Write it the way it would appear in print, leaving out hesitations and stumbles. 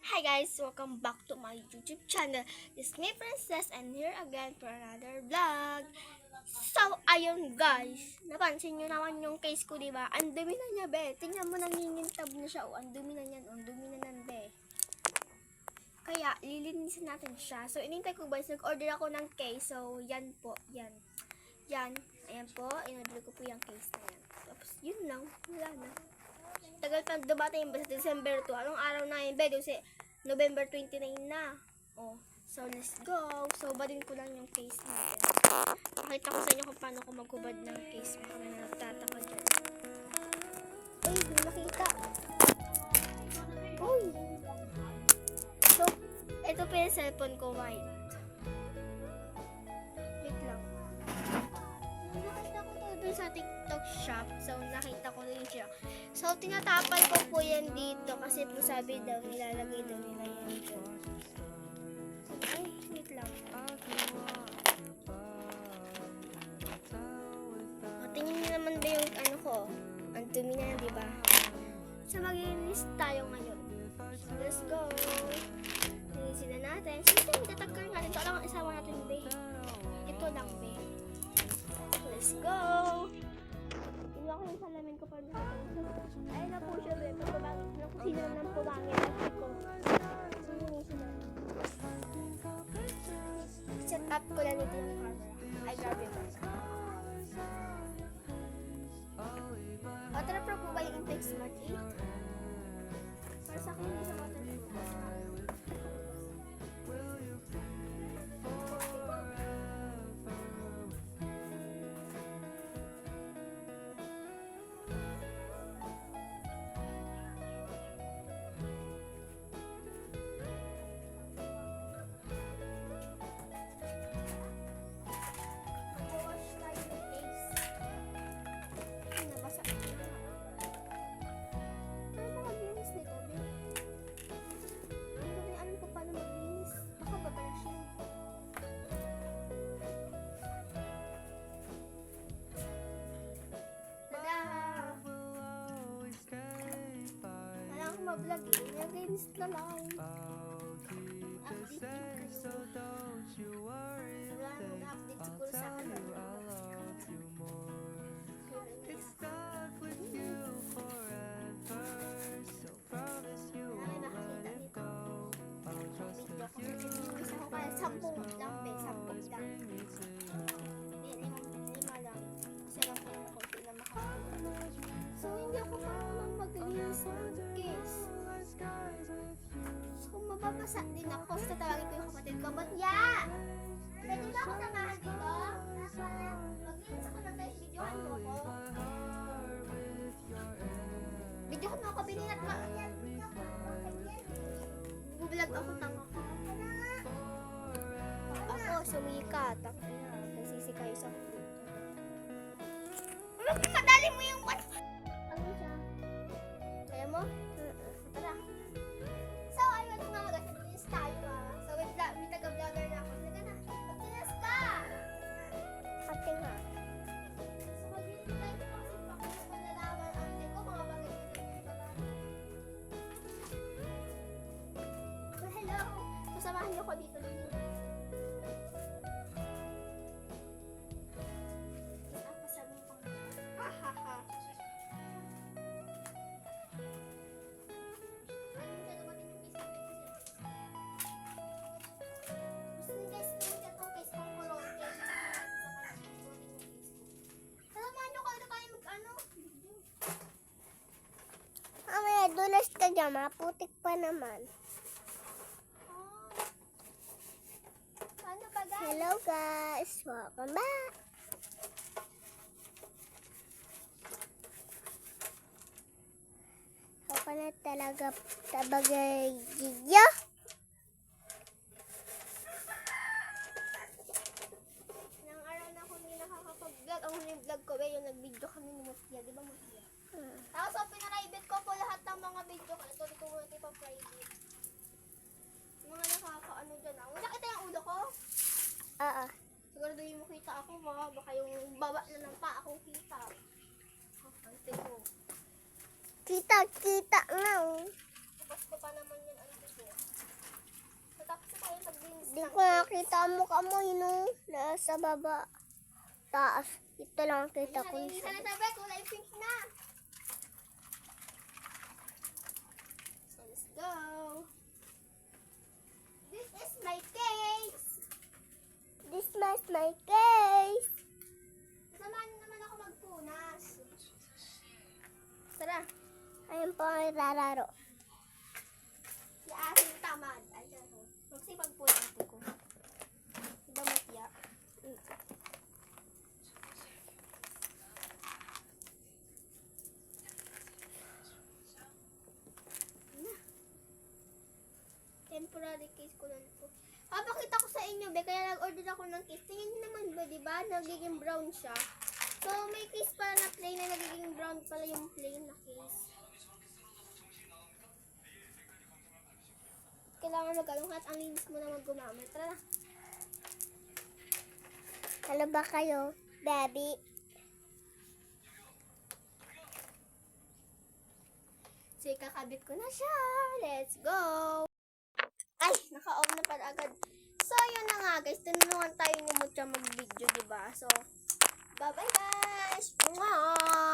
Hi guys, welcome back to my YouTube channel. This is me Princess and here again for another vlog. So, ayun guys, napansin nyo naman yung case ko, diba? Ang dumi na niya, be. Tingnan mo, nangingintab na siya. Ang dumi na niyan, ang dumi na nan, be. Kaya, lilinisin natin siya. So, inintay ko guys, nag-order ako ng case. So, yan po, yan. Yan, ayan po, in-order ko po yung case na yan. Tapos, yun lang, wala na. Tagal pa dumating ba sa December 2? Anong araw na yun? Kasi November 29 na. Oh, so let's go. So, badin ko lang yung case natin. Pakita ko sa inyo kung paano ko maghubad ng case. Baka may nagtataka dyan. Uy, may nakita. Uy. So, ito pa yung cellphone ko, white. Wait lang. Nakita ko to dun sa TikTok shop. So, nakita ko rin siya. So, tinatapal ko po yan dito kasi po sabi daw, nilalagay daw nila yan dito. Ay, wait lang. Tingnan niyo naman ba yung ano ko? Ang dumi na yan, diba? So, mag-inis tayo ngayon. So, let's go. Linisin na natin. Siyempre, tatagkar natin. Ito lang ang isama natin, be. Ito lang, be. Let's go. Tingnan ko yung salamin ko pa rin. Ayun na po siya, be. Pagpabangit na kung sino nang pumangit. At ko. Linisin na. Set up ko lang ito yung camera. Ay, grabe ba? Waterproof po ba yung Intex Smart 8? Para sa akin, hindi sa waterproof. Vlog eh. Nag-inis na lang. Update kayo. Wala mag-update siguro sa akin. Marami makakita nito. Video ko. Isa ko kaya 10 lang, be. 10 lang. Lima lang. Kasi lang ko yung konti na makakita. So, hindi ako marunong mag-linis ng case. So, kung mababasa din ako, so tatawagin ko yung kapatid ko. But yeah! Pwede ba ako samahan dito? Mag-linis ako ng guys, videohan mo ko. Videohan mo ako, bininat mo. Nag-vlog ako, tanga ko. Ako, sumikat. Nagsisi kayo sa video. Kadali mo yung ano siya? Kaya mo? Tara. So, ayun nga guys, nag-inis tayo So, may taga-vlogger na ako. Sige na, mag-inis ka! Ate nga. So, mag-inis tayo kasi pakinis ko nalaman ang ate ko, mga bagay na So, hello! So, samahan niyo ko dito. Dulas ka dyan, maputik pa naman. Ano ba guys? Hello guys, welcome back. Ako na talaga tabagay Gigyo. Nang araw na ako hindi nakakapag-vlog. Ang huling vlog ko yung nag-video kami ni Mutya. Di ba Mutya? Tapos ang pinaribate ko po lahat ng mga video ko. Ito dito muna ito pa-private. Mga nakakaano dyan. Nakita yung ulo ko? Oo. Siguro doon mo kita ako baka yung baba na lang pa akong kita. Ante ko. Kita na. Tapos ko pa naman yun, ante ko. Kita mo ka mo, nasa baba. Taas. Ito lang kita ko. Nalinisan na sabi, kulay pink na. So, let's go. This is my case. This is my case. Samahan niyo naman ako magpunas. Tara. Ayun po ang rararo. Si aking tamad. Ayan o. Magsipagpunas ko. Diba matya? Temporary case ko lang po. Papakita ko sa inyo, be. Kaya nag-order ako ng case. Tingnan nyo naman ba, diba? Nagiging brown siya. So, may case pala na plain na nagiging brown pala yung plain na case. Kailangan mag-along at ang linis mo naman gumamit. Tara na. Ano ba kayo, baby? So, kakabit ko na siya. Let's go! Ay, naka-off na pala agad. So, yun na nga guys. Tinulungan tayo ni Mucha mag-video, diba? So, bye-bye guys! Mwah!